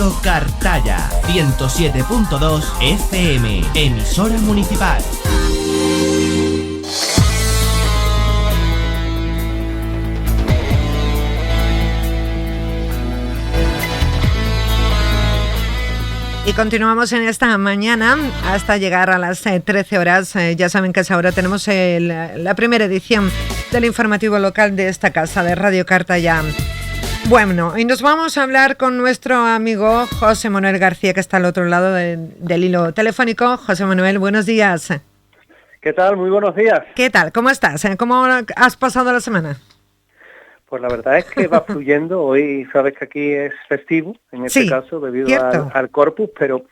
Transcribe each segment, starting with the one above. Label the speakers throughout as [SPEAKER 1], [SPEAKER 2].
[SPEAKER 1] Radio Cartaya, 107.2 FM, emisora municipal.
[SPEAKER 2] Y continuamos en esta mañana hasta llegar a las 13 horas. Ya saben que a esa hora tenemos la primera edición del informativo local de esta casa de Radio Cartaya. Bueno, y nos vamos a hablar con nuestro amigo José Manuel García, que está al otro lado del hilo telefónico. José Manuel, buenos días.
[SPEAKER 3] ¿Qué tal? Muy buenos días.
[SPEAKER 2] ¿Qué tal? ¿Cómo estás? ¿Cómo has pasado la semana?
[SPEAKER 3] Pues la verdad es que va fluyendo. Hoy sabes que aquí es festivo, en este caso, debido al Corpus, pero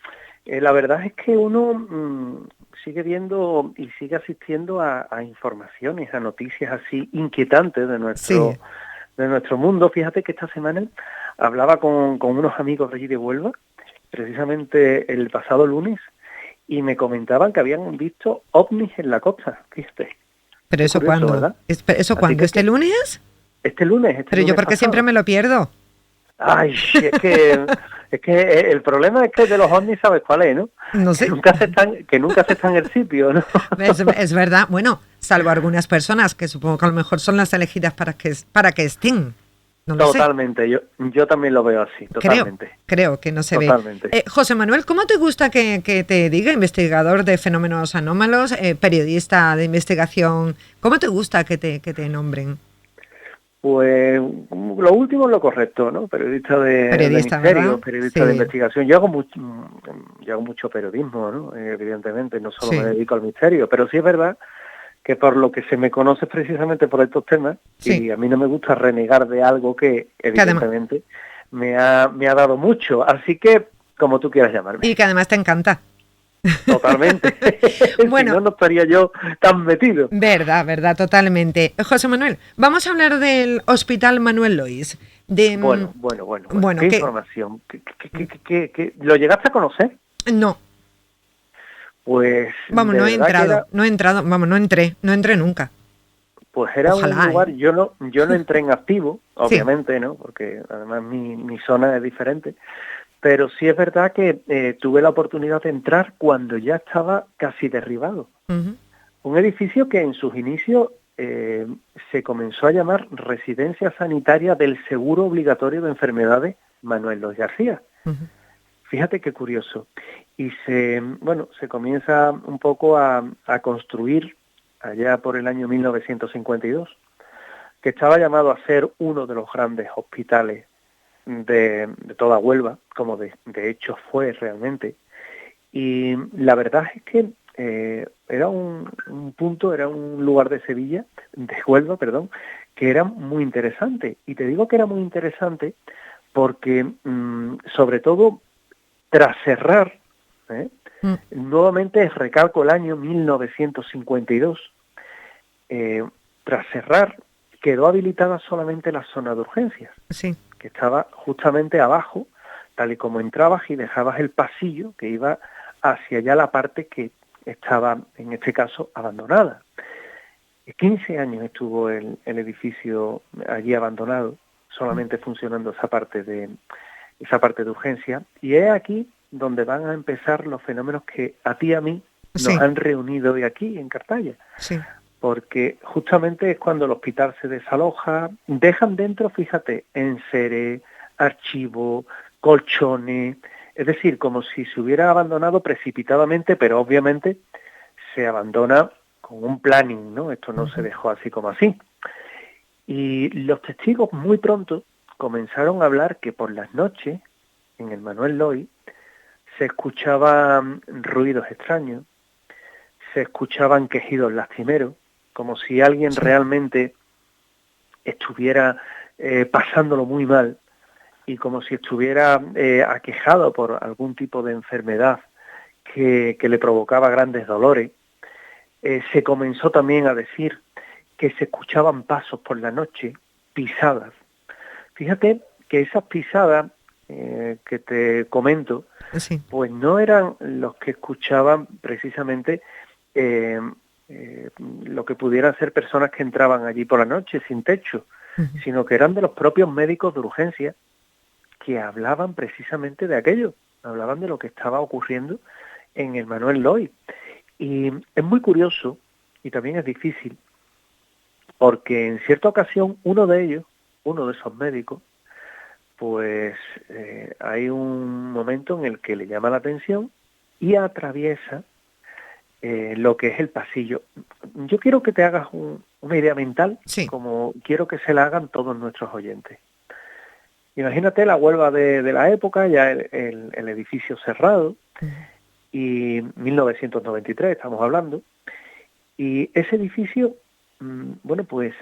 [SPEAKER 3] la verdad es que uno sigue viendo y sigue asistiendo a informaciones, a noticias así inquietantes de nuestro mundo. Fíjate que esta semana hablaba con unos amigos de allí de Huelva, precisamente el pasado lunes, y me comentaban que habían visto ovnis en la costa, fíjate.
[SPEAKER 2] ¿Pero eso
[SPEAKER 3] curioso,
[SPEAKER 2] cuándo?
[SPEAKER 3] ¿verdad?
[SPEAKER 2] ¿Eso cuándo? ¿Este lunes?
[SPEAKER 3] Este lunes.
[SPEAKER 2] Pero yo porque siempre me lo pierdo.
[SPEAKER 3] Ay, es que el problema es que de los ovnis sabes cuál es, ¿no?
[SPEAKER 2] No sé.
[SPEAKER 3] Que nunca se está en el sitio, ¿no?
[SPEAKER 2] Es verdad. Bueno, salvo algunas personas que supongo que a lo mejor son las elegidas para que estén. No lo
[SPEAKER 3] totalmente, sé. Yo también lo veo así, totalmente.
[SPEAKER 2] Creo que no se
[SPEAKER 3] totalmente.
[SPEAKER 2] Ve. José Manuel, ¿cómo te gusta que te diga investigador de fenómenos anómalos, periodista de investigación? ¿Cómo te gusta que te nombren?
[SPEAKER 3] Pues lo último es lo correcto, ¿no? Periodista de misterio, ¿verdad? Periodista de investigación. Yo hago mucho periodismo, ¿no? Evidentemente, no solo me dedico al misterio, pero sí es verdad que por lo que se me conoce precisamente por estos temas, y a mí no me gusta renegar de algo que evidentemente me ha dado mucho, así que como tú quieras llamarme.
[SPEAKER 2] Y que además te encanta.
[SPEAKER 3] Totalmente.
[SPEAKER 2] Bueno,
[SPEAKER 3] si no estaría yo tan metido.
[SPEAKER 2] Verdad, totalmente. José Manuel, vamos a hablar del Hospital Manuel Lois.
[SPEAKER 3] Bueno. ¿Qué información? ¿Qué lo llegaste a conocer?
[SPEAKER 2] No.
[SPEAKER 3] Pues
[SPEAKER 2] vamos, no entré nunca.
[SPEAKER 3] Pues era un lugar, yo no entré en activo, obviamente, ¿no? Porque además mi zona es diferente. Pero sí es verdad que tuve la oportunidad de entrar cuando ya estaba casi derribado. Uh-huh. Un edificio que en sus inicios se comenzó a llamar Residencia Sanitaria del Seguro Obligatorio de Enfermedades Manuel Lois García. Uh-huh. Fíjate qué curioso. Y se comienza un poco a construir allá por el año 1952, que estaba llamado a ser uno de los grandes hospitales de toda Huelva, como de hecho fue realmente. Y la verdad es que era un lugar de Huelva, que era muy interesante. Y te digo que era muy interesante porque, sobre todo, tras cerrar, nuevamente recalco el año 1952, tras cerrar, quedó habilitada solamente la zona de urgencias. Sí. Que estaba justamente abajo, tal y como entrabas y dejabas el pasillo que iba hacia allá la parte que estaba, en este caso, abandonada. 15 años estuvo el edificio allí abandonado, solamente funcionando esa parte de urgencia, y es aquí donde van a empezar los fenómenos que a ti y a mí nos han reunido hoy aquí en Cartaya. Sí. Porque justamente es cuando el hospital se desaloja, dejan dentro, fíjate, enseres, archivos, colchones, es decir, como si se hubiera abandonado precipitadamente, pero obviamente se abandona con un planning, ¿no? Esto no se dejó así como así. Y los testigos muy pronto comenzaron a hablar que por las noches, en el Manuel Lois, se escuchaban ruidos extraños, se escuchaban quejidos lastimeros, como si alguien realmente estuviera pasándolo muy mal y como si estuviera aquejado por algún tipo de enfermedad que le provocaba grandes dolores. Se comenzó también a decir que se escuchaban pasos por la noche, pisadas. Fíjate que esas pisadas que te comento, pues no eran los que escuchaban precisamente lo que pudieran ser personas que entraban allí por la noche sin techo, sino que eran de los propios médicos de urgencia que hablaban precisamente de aquello, hablaban de lo que estaba ocurriendo en el Manuel Loy. Y es muy curioso, y también es difícil, porque en cierta ocasión uno de esos médicos, pues hay un momento en el que le llama la atención y atraviesa lo que es el pasillo. Yo quiero que te hagas una idea mental, sí, como quiero que se la hagan todos nuestros oyentes. Imagínate la Huelva de la época, ya el edificio cerrado, y 1993 estamos hablando, y ese edificio, bueno, pues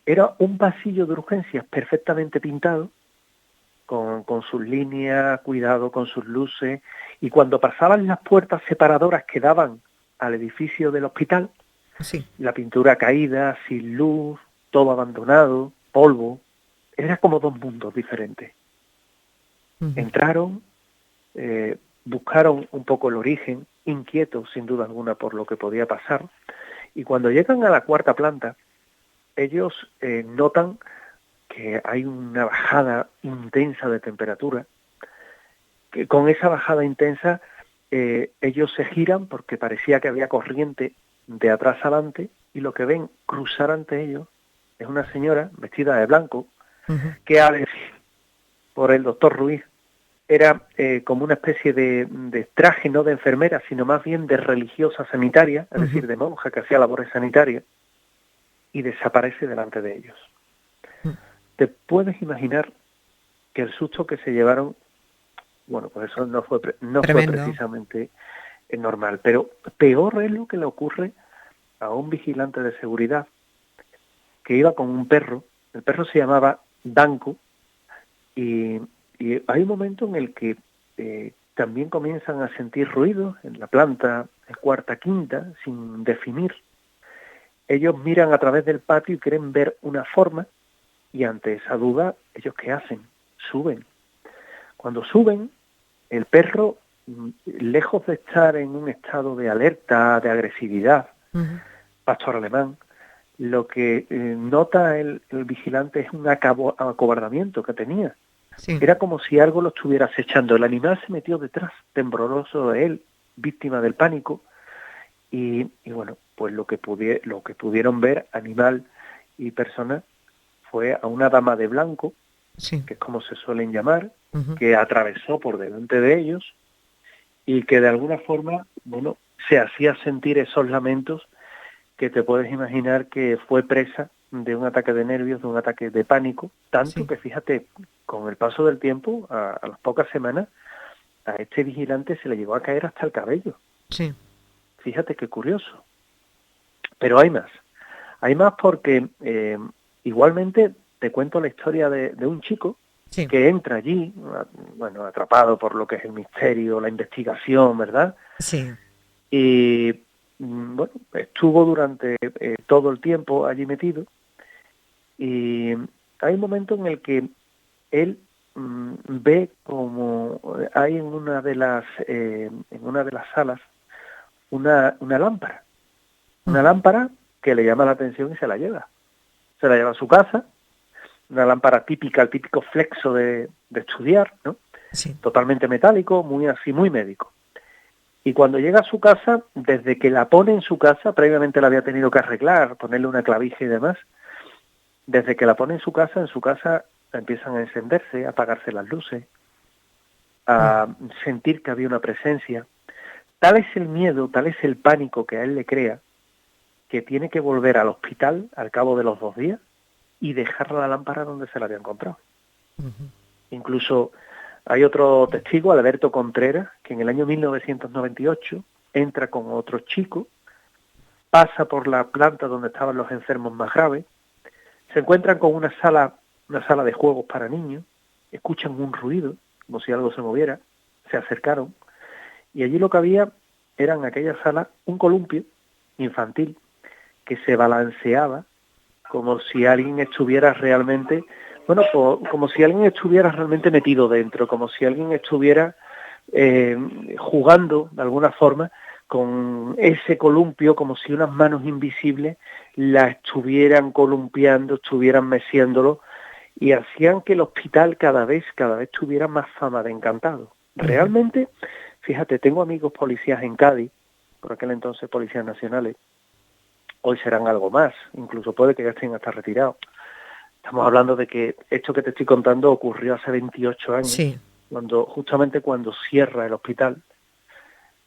[SPEAKER 3] era un pasillo de urgencias perfectamente pintado, con sus líneas, cuidado con sus luces, y cuando pasaban las puertas separadoras que daban al edificio del hospital, sí, la pintura caída, sin luz, todo abandonado, polvo, era como dos mundos diferentes. Entraron, buscaron un poco el origen, inquietos sin duda alguna por lo que podía pasar, y cuando llegan a la cuarta planta, ellos notan que hay una bajada intensa de temperatura, que con esa bajada intensa ellos se giran porque parecía que había corriente de atrás adelante, y lo que ven cruzar ante ellos es una señora vestida de blanco, que a decir por el doctor Ruiz era como una especie de traje, no de enfermera, sino más bien de religiosa sanitaria, es decir, de monja que hacía labores sanitarias, y desaparece delante de ellos. ¿Te puedes imaginar que el susto que se llevaron, bueno, pues eso no fue precisamente normal, pero peor es lo que le ocurre a un vigilante de seguridad que iba con un perro? El perro se llamaba Danco, y hay un momento en el que también comienzan a sentir ruidos en la planta cuarta, quinta, sin definir. Ellos miran a través del patio y quieren ver una forma, y ante esa duda, ¿ellos qué hacen? Suben. Cuando suben, el perro, lejos de estar en un estado de alerta, de agresividad, pastor alemán, lo que nota el vigilante es un acobardamiento que tenía. Sí. Era como si algo lo estuviera acechando. El animal se metió detrás, tembloroso de él, víctima del pánico, y bueno, pues lo que pudieron ver, animal y persona, fue a una dama de blanco, sí, que es como se suelen llamar, que atravesó por delante de ellos y que de alguna forma, bueno, se hacía sentir esos lamentos que te puedes imaginar que fue presa de un ataque de nervios, de un ataque de pánico, tanto sí, que fíjate, con el paso del tiempo, a las pocas semanas, a este vigilante se le llegó a caer hasta el cabello. Sí. Fíjate qué curioso. Pero hay más porque igualmente te cuento la historia de un chico, sí, que entra allí, bueno, atrapado por lo que es el misterio, la investigación, ¿verdad? Sí. Y bueno, estuvo durante todo el tiempo allí metido, y hay un momento en el que él ve como hay en una de las salas una lámpara, una lámpara que le llama la atención y se la lleva a su casa, una lámpara típica, el típico flexo de estudiar, ¿no? Sí. Totalmente metálico, muy médico. Y cuando llega a su casa, desde que la pone en su casa, previamente la había tenido que arreglar, ponerle una clavija y demás, desde que la pone en su casa empiezan a encenderse, a apagarse las luces, a sentir que había una presencia. Tal es el miedo, tal es el pánico que a él le crea, que tiene que volver al hospital al cabo de los 2 días y dejar la lámpara donde se la había encontrado. Incluso hay otro testigo, Alberto Contreras, que en el año 1998 entra con otro chico, pasa por la planta donde estaban los enfermos más graves, se encuentran con una sala de juegos para niños, escuchan un ruido, como si algo se moviera, se acercaron, y allí lo que había era en aquella sala un columpio infantil que se balanceaba como si alguien estuviera realmente, bueno, como si alguien estuviera realmente metido dentro, como si alguien estuviera jugando de alguna forma con ese columpio, como si unas manos invisibles la estuvieran columpiando, estuvieran meciéndolo, y hacían que el hospital cada vez tuviera más fama de encantado. Realmente, fíjate, tengo amigos policías en Cádiz, por aquel entonces policías nacionales, hoy serán algo más, incluso puede que ya estén hasta retirados. Estamos hablando de que esto que te estoy contando ocurrió hace 28 años,
[SPEAKER 2] sí,
[SPEAKER 3] justamente cuando cierra el hospital,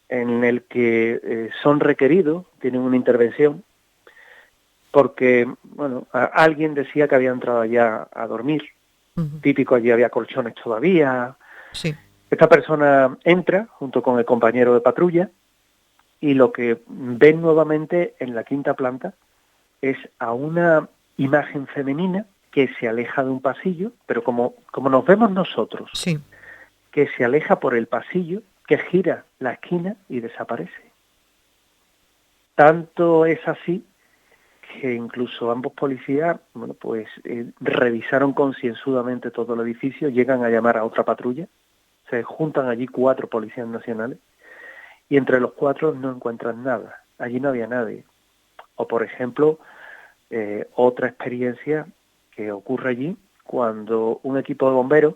[SPEAKER 3] en el que son requeridos, tienen una intervención, porque, bueno, alguien decía que había entrado allá a dormir. Típico, allí había colchones todavía.
[SPEAKER 2] Sí.
[SPEAKER 3] Esta persona entra junto con el compañero de patrulla y lo que ven nuevamente en la quinta planta es a una imagen femenina que se aleja de un pasillo, pero como nos vemos nosotros,
[SPEAKER 2] sí,
[SPEAKER 3] que se aleja por el pasillo, que gira la esquina y desaparece. Tanto es así que incluso ambos policías, bueno, pues revisaron concienzudamente todo el edificio, llegan a llamar a otra patrulla, se juntan allí 4 policías nacionales y entre los 4 no encuentran nada, allí no había nadie. O por ejemplo, otra experiencia que ocurre allí cuando un equipo de bomberos,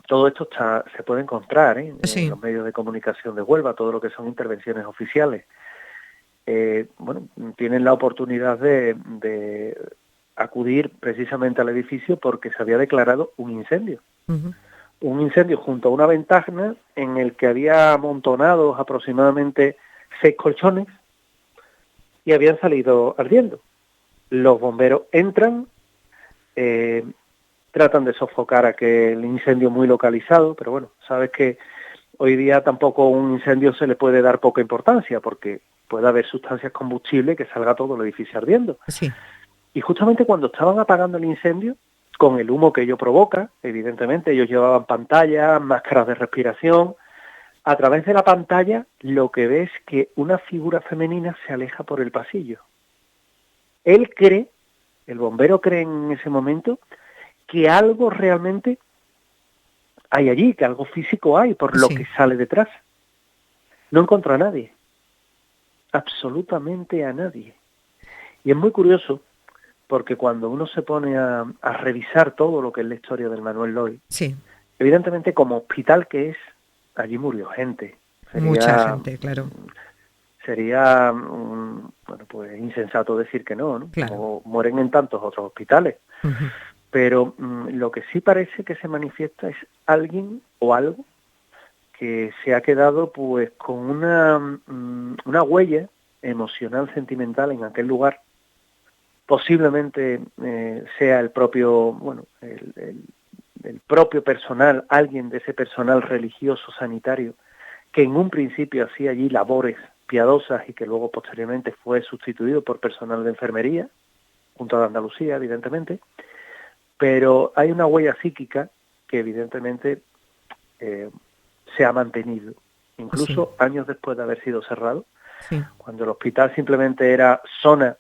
[SPEAKER 3] todo esto se puede encontrar en los medios de comunicación de Huelva, todo lo que son intervenciones oficiales. Bueno, tienen la oportunidad de acudir precisamente al edificio porque se había declarado un incendio. Un incendio junto a una ventana en el que había amontonados aproximadamente 6 colchones y habían salido ardiendo. Los bomberos entran, tratan de sofocar aquel incendio muy localizado, pero bueno, sabes que hoy día tampoco a un incendio se le puede dar poca importancia porque puede haber sustancias combustibles que salga todo el edificio ardiendo.
[SPEAKER 2] Sí.
[SPEAKER 3] Y justamente cuando estaban apagando el incendio, con el humo que ello provoca, evidentemente ellos llevaban pantallas, máscaras de respiración. A través de la pantalla lo que ves es que una figura femenina se aleja por el pasillo. El bombero cree en ese momento que algo realmente hay allí, que algo físico hay por lo que sale detrás. No encontró a nadie, absolutamente a nadie. Y es muy curioso porque cuando uno se pone a revisar todo lo que es la historia del Manuel Lois, evidentemente como hospital que es, allí murió gente.
[SPEAKER 2] Mucha gente, claro.
[SPEAKER 3] Sería bueno, pues insensato decir que no, ¿no?
[SPEAKER 2] Claro.
[SPEAKER 3] Como mueren en tantos otros hospitales. Pero lo que sí parece que se manifiesta es alguien o algo que se ha quedado pues con una huella emocional, sentimental en aquel lugar. Posiblemente sea el propio, bueno, el propio personal, alguien de ese personal religioso sanitario que en un principio hacía allí labores piadosas y que luego posteriormente fue sustituido por personal de enfermería, junto a Andalucía, evidentemente, pero hay una huella psíquica que evidentemente se ha mantenido, incluso años después de haber sido cerrado, cuando el hospital simplemente era zona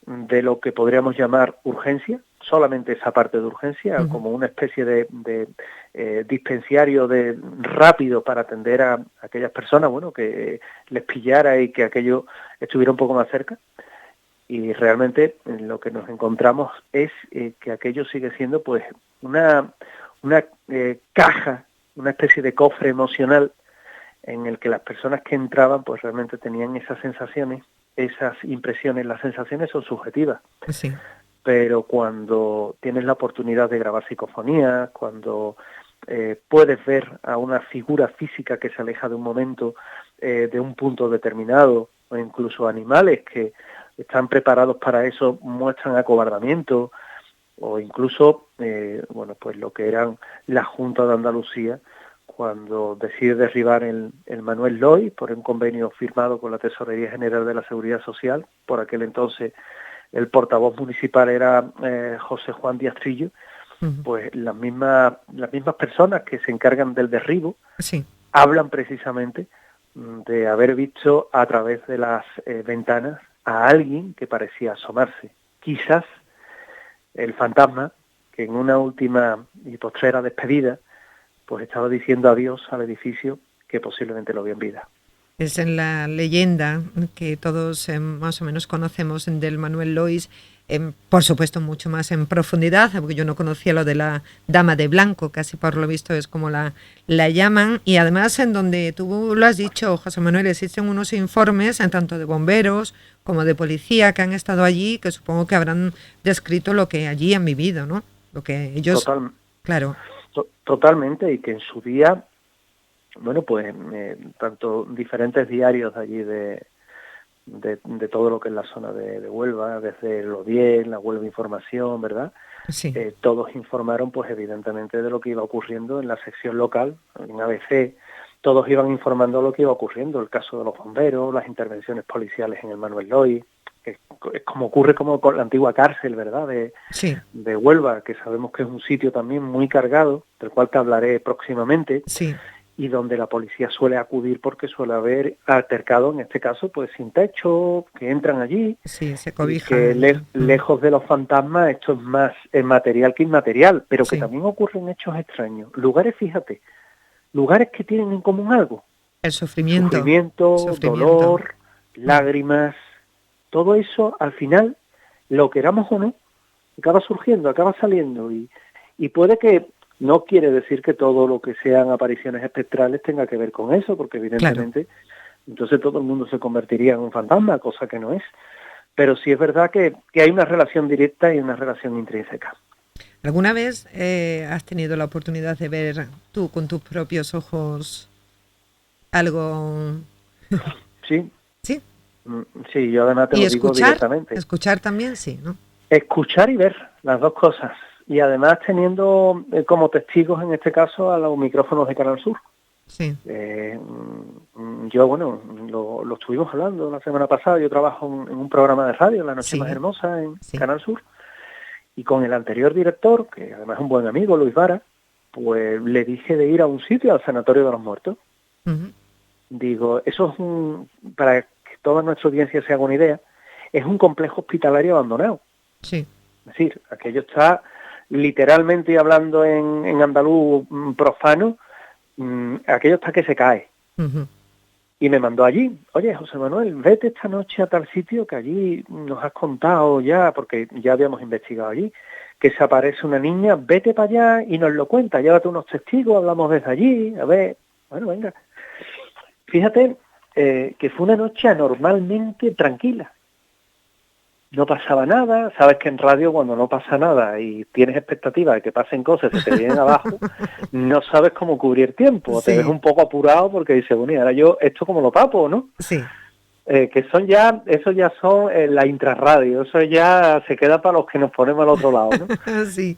[SPEAKER 3] de lo que podríamos llamar urgencia, solamente esa parte de urgencia, como una especie de dispensario rápido para atender a aquellas personas, bueno, que les pillara y que aquello estuviera un poco más cerca. Y realmente lo que nos encontramos es que aquello sigue siendo pues una caja, una especie de cofre emocional en el que las personas que entraban pues realmente tenían esas sensaciones, esas impresiones. Las sensaciones son subjetivas.
[SPEAKER 2] Sí.
[SPEAKER 3] Pero cuando tienes la oportunidad de grabar psicofonías, cuando puedes ver a una figura física que se aleja de un momento, de un punto determinado, o incluso animales que están preparados para eso muestran acobardamiento, o incluso, bueno, pues lo que eran la Junta de Andalucía, cuando decide derribar el Manuel Lois por un convenio firmado con la Tesorería General de la Seguridad Social. Por aquel entonces el portavoz municipal era José Juan Díaz Trillo. Pues las mismas personas que se encargan del derribo hablan precisamente de haber visto a través de las ventanas a alguien que parecía asomarse. Quizás el fantasma que en una última y postrera despedida pues estaba diciendo adiós al edificio que posiblemente lo vio en vida.
[SPEAKER 2] Es en la leyenda que todos más o menos conocemos del Manuel Lois, por supuesto mucho más en profundidad, porque yo no conocía lo de la Dama de Blanco, casi por lo visto es como la llaman, y además en donde tú lo has dicho, José Manuel, existen unos informes tanto de bomberos como de policía que han estado allí, que supongo que habrán descrito lo que allí han vivido, ¿no? Lo que ellos... Claro.
[SPEAKER 3] Totalmente, y que en su día, bueno, pues tanto diferentes diarios de allí de todo lo que es la zona de Huelva, desde el O10, la Huelva Información, ¿verdad?
[SPEAKER 2] Sí.
[SPEAKER 3] Todos informaron, pues evidentemente, de lo que iba ocurriendo en la sección local, en ABC, todos iban informando lo que iba ocurriendo, el caso de los bomberos, las intervenciones policiales en el Manuel Loy, que es como ocurre como con la antigua cárcel, ¿verdad?, de Huelva, que sabemos que es un sitio también muy cargado, del cual te hablaré próximamente.
[SPEAKER 2] Sí.
[SPEAKER 3] Y donde la policía suele acudir porque suele haber altercado, en este caso, pues sin techo, que entran allí.
[SPEAKER 2] Sí, se cobijan.
[SPEAKER 3] Que lejos de los fantasmas, esto es más material que inmaterial, pero que también ocurren hechos extraños. Lugares, fíjate, lugares que tienen en común algo.
[SPEAKER 2] El sufrimiento.
[SPEAKER 3] Sufrimiento, dolor, lágrimas, todo eso, al final, lo queramos o no, acaba surgiendo, acaba saliendo. Y puede que... No quiere decir que todo lo que sean apariciones espectrales tenga que ver con eso, porque evidentemente entonces todo el mundo se convertiría en un fantasma, cosa que no es. Pero sí es verdad que hay una relación directa y una relación intrínseca.
[SPEAKER 2] ¿Alguna vez has tenido la oportunidad de ver tú con tus propios ojos algo?
[SPEAKER 3] Sí.
[SPEAKER 2] ¿Sí?
[SPEAKER 3] Sí, yo además te lo digo directamente.
[SPEAKER 2] Escuchar también, sí, ¿no? Escuchar
[SPEAKER 3] y ver, las dos cosas. Y además teniendo como testigos, en este caso, a los micrófonos de Canal Sur.
[SPEAKER 2] Sí.
[SPEAKER 3] Yo, bueno, lo estuvimos hablando la semana pasada. Yo trabajo en un programa de radio, La Noche Más Hermosa, en Canal Sur. Y con el anterior director, que además es un buen amigo, Luis Vara, pues le dije de ir a un sitio, al Sanatorio de los Muertos.
[SPEAKER 2] Uh-huh.
[SPEAKER 3] Digo, eso es para que toda nuestra audiencia se haga una idea, es un complejo hospitalario abandonado.
[SPEAKER 2] Sí.
[SPEAKER 3] Es decir, aquello está... literalmente, y hablando en andaluz profano, aquello está que se cae.
[SPEAKER 2] Uh-huh.
[SPEAKER 3] Y me mandó allí. Oye, José Manuel, vete esta noche a tal sitio que allí nos has contado ya, porque ya habíamos investigado allí, que se aparece una niña, vete para allá y nos lo cuenta, llévate unos testigos, hablamos desde allí, a ver, bueno, venga. Fíjate que fue una noche anormalmente tranquila. No pasaba nada, sabes que en radio cuando no pasa nada y tienes expectativa de que pasen cosas y se te vienen abajo, no sabes cómo cubrir tiempo, te ves un poco apurado porque dices, bueno, y ahora yo esto como lo tapo, ¿no?
[SPEAKER 2] Sí.
[SPEAKER 3] Que eso ya son la intrarradio, eso ya se queda para los que nos ponemos al otro lado, ¿no?
[SPEAKER 2] Sí.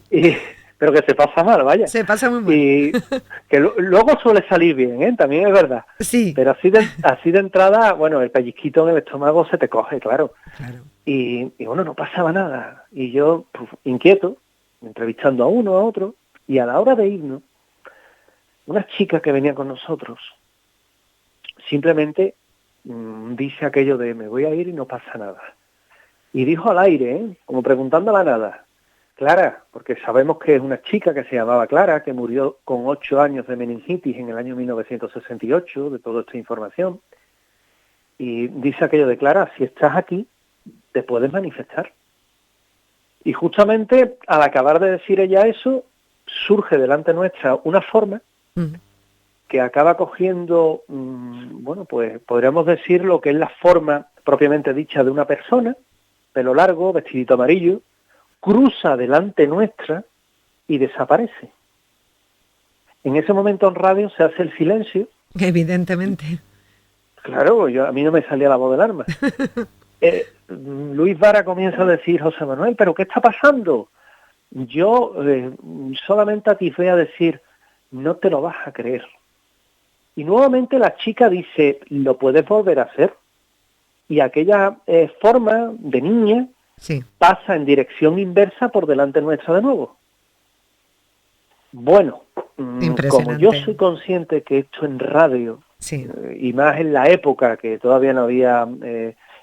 [SPEAKER 3] Pero que se pasa mal, vaya.
[SPEAKER 2] Se pasa muy mal.
[SPEAKER 3] Y que luego suele salir bien, ¿eh? También es verdad.
[SPEAKER 2] Sí.
[SPEAKER 3] Pero así de entrada, bueno, el pellizquito en el estómago se te coge, claro. Y bueno, no pasaba nada. Y yo, pues, inquieto, entrevistando a uno, a otro, y a la hora de irnos, una chica que venía con nosotros, simplemente dice aquello de, me voy a ir y no pasa nada. Y dijo al aire, como preguntando a la nada, Clara, porque sabemos que es una chica que se llamaba Clara, que murió con 8 años de meningitis en el año 1968, de toda esta información. Y dice aquello de, Clara, si estás aquí, te puedes manifestar. Y justamente al acabar de decir ella eso, surge delante nuestra una forma que acaba cogiendo, bueno, pues podríamos decir lo que es la forma propiamente dicha de una persona, pelo largo, vestidito amarillo, cruza delante nuestra y desaparece. En ese momento en radio se hace el silencio.
[SPEAKER 2] Evidentemente.
[SPEAKER 3] Claro, a mí no me salía la voz del arma. Luis Vara comienza a decir, José Manuel, ¿pero qué está pasando? Yo solamente atisbé a decir, no te lo vas a creer. Y nuevamente la chica dice, ¿lo puedes volver a hacer? Y aquella forma de niña pasa en dirección inversa por delante nuestra de nuevo. Bueno, como yo soy consciente que esto en radio, y más en la época que todavía no había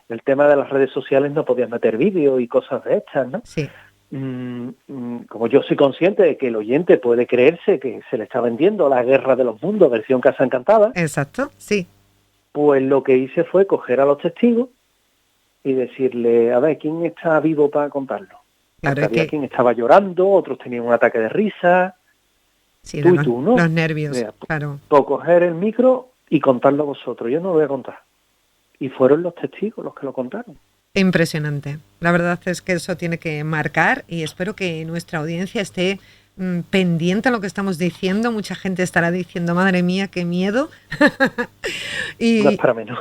[SPEAKER 3] el tema de las redes sociales, no podías meter vídeos y cosas de estas, ¿no?
[SPEAKER 2] Sí.
[SPEAKER 3] Como yo soy consciente de que el oyente puede creerse que se le está vendiendo La Guerra de los Mundos, versión Casa Encantada.
[SPEAKER 2] Exacto, sí.
[SPEAKER 3] Pues lo que hice fue coger a los testigos, y decirle, a ver, ¿quién está vivo para contarlo?
[SPEAKER 2] Claro,
[SPEAKER 3] había quien estaba llorando, otros tenían un ataque de risa.
[SPEAKER 2] Sí,
[SPEAKER 3] tú y tú, ¿no?
[SPEAKER 2] Los nervios,
[SPEAKER 3] mira,
[SPEAKER 2] claro.
[SPEAKER 3] Puedo coger el micro y contarlo vosotros, yo no lo voy a contar. Y fueron los testigos los que lo contaron.
[SPEAKER 2] Impresionante. La verdad es que eso tiene que marcar y espero que nuestra audiencia esté pendiente a lo que estamos diciendo. Mucha gente estará diciendo, madre mía, qué miedo. Y
[SPEAKER 3] no es para menos.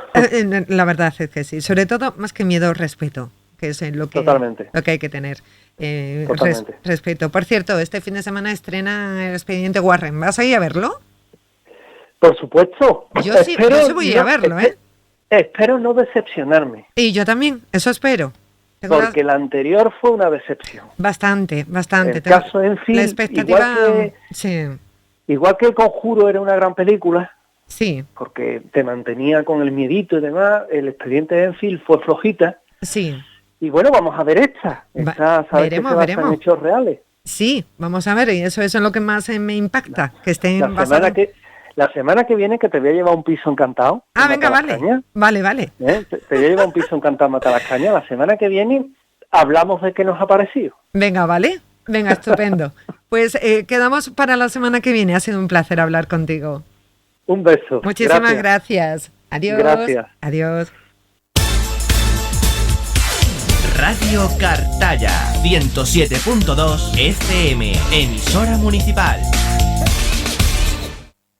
[SPEAKER 2] La verdad es que sí. Sobre todo, más que miedo, respeto, que es lo que hay que tener. Respeto. Por cierto, este fin de semana estrena El expediente Warren. ¿Vas a ir a verlo?
[SPEAKER 3] Por supuesto.
[SPEAKER 2] Yo sí voy a ir a verlo, ¿eh?
[SPEAKER 3] Espero no decepcionarme.
[SPEAKER 2] Y yo también, eso espero.
[SPEAKER 3] Porque la anterior fue una decepción.
[SPEAKER 2] Bastante.
[SPEAKER 3] El caso Enfield,
[SPEAKER 2] la expectativa,
[SPEAKER 3] igual que El Conjuro era una gran película,
[SPEAKER 2] sí,
[SPEAKER 3] porque te mantenía con el miedito y demás, El expediente Enfield fue flojita.
[SPEAKER 2] Sí.
[SPEAKER 3] Y bueno, vamos a ver esta. Sabes que se basa en hechos reales.
[SPEAKER 2] Sí, vamos a ver, y eso es lo que más me impacta, que estén
[SPEAKER 3] basados. La semana que viene que te voy a llevar un piso encantado.
[SPEAKER 2] Venga, vale.
[SPEAKER 3] Te voy a llevar un piso encantado a Matalascaña. La semana que viene hablamos de qué nos ha parecido.
[SPEAKER 2] Venga, vale. Venga, estupendo. Pues quedamos para la semana que viene. Ha sido un placer hablar contigo.
[SPEAKER 3] Un beso.
[SPEAKER 2] Muchísimas gracias. Adiós.
[SPEAKER 3] Gracias.
[SPEAKER 2] Adiós.
[SPEAKER 1] Radio Cartaya, 107.2 FM, emisora municipal.